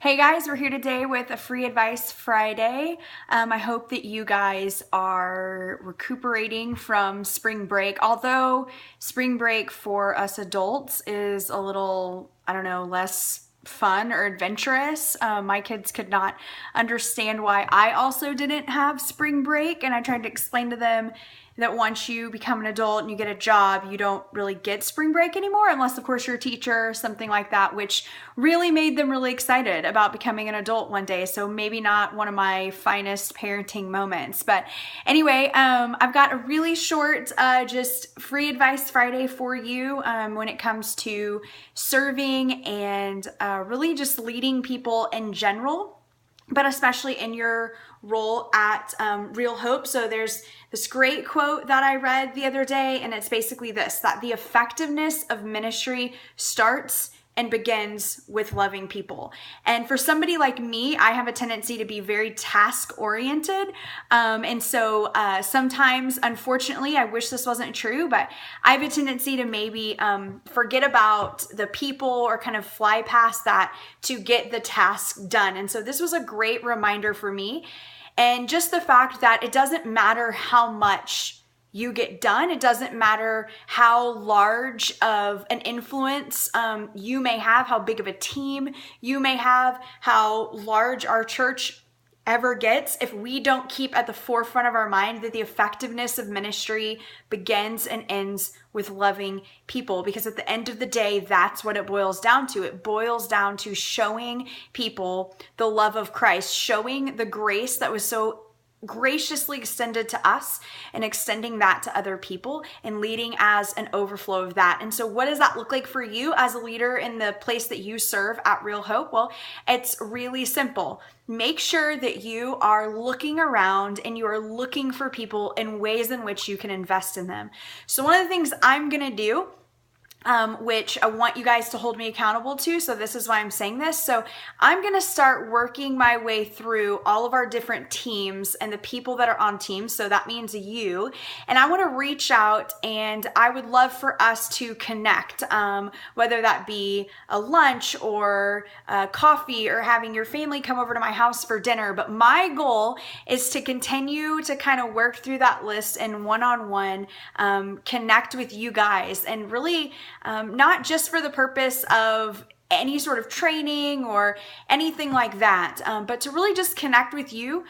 Hey guys, we're here today with a Free Advice Friday. I hope that you guys are recuperating from spring break. Although spring break for us adults is a little, less fun or adventurous. My kids could not understand why I also didn't have spring break, and I tried to explain to them that once you become an adult and you get a job, you don't really get spring break anymore, unless of course you're a teacher or something like that, which really made them really excited about becoming an adult one day. So maybe not one of my finest parenting moments. But anyway, I've got a really short, just Free Advice Friday for you when it comes to serving and really just leading people in general, but especially in your role at Real Hope. So there's this great quote that I read the other day, and it's basically this, that the effectiveness of ministry starts and begins with loving people. And for somebody like me, I have a tendency to be very task-oriented. And so sometimes, unfortunately, I wish this wasn't true, but I have a tendency to maybe forget about the people or kind of fly past that to get the task done. And so this was a great reminder for me. And just the fact that it doesn't matter how much you get done. It doesn't matter how large of an influence you may have, how big of a team you may have, how large our church ever gets, if we don't keep at the forefront of our mind that the effectiveness of ministry begins and ends with loving people. Because at the end of the day, that's what it boils down to. It boils down to showing people the love of Christ, showing the grace that was so graciously extended to us and extending that to other people and leading as an overflow of that. And so what does that look like for you as a leader in the place that you serve at Real Hope? Well, it's really simple. Make sure that you are looking around and you are looking for people in ways in which you can invest in them. So one of the things I'm going to do, which I want you guys to hold me accountable to. So this is why I'm saying this. So I'm going to start working my way through all of our different teams and the people that are on teams. So that means you. And I want to reach out, and I would love for us to connect, whether that be a lunch or coffee or having your family come over to my house for dinner. But my goal is to continue to kind of work through that list and one-on-one connect with you guys, and really not just for the purpose of any sort of training or anything like that, but to really just connect with you,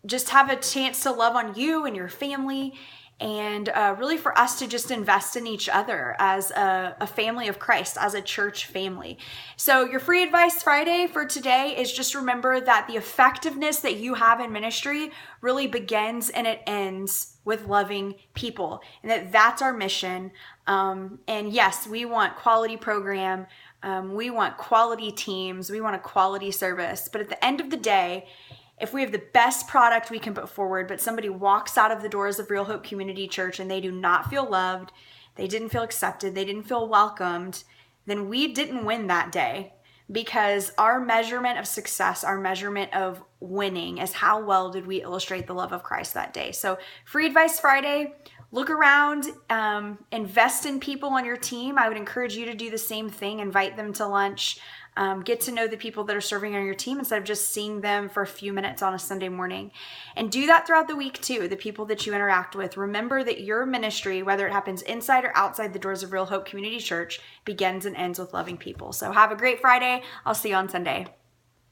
just have a chance to love on you and your family, and really for us to just invest in each other as a family of Christ, as a church family. So your Free Advice Friday for today is just remember that the effectiveness that you have in ministry really begins and it ends with loving people, and that's our mission. And yes, we want quality program, we want quality teams, we want a quality service, but at the end of the day, if we have the best product we can put forward, but somebody walks out of the doors of Real Hope Community Church and they do not feel loved, they didn't feel accepted, they didn't feel welcomed, then we didn't win that day. Because our measurement of success, our measurement of winning is how well did we illustrate the love of Christ that day. So Free Advice Friday, look around, invest in people on your team. I would encourage you to do the same thing, invite them to lunch. Get to know the people that are serving on your team instead of just seeing them for a few minutes on a Sunday morning. And do that throughout the week too, the people that you interact with. Remember that your ministry, whether it happens inside or outside the doors of Real Hope Community Church, begins and ends with loving people. So have a great Friday. I'll see you on Sunday.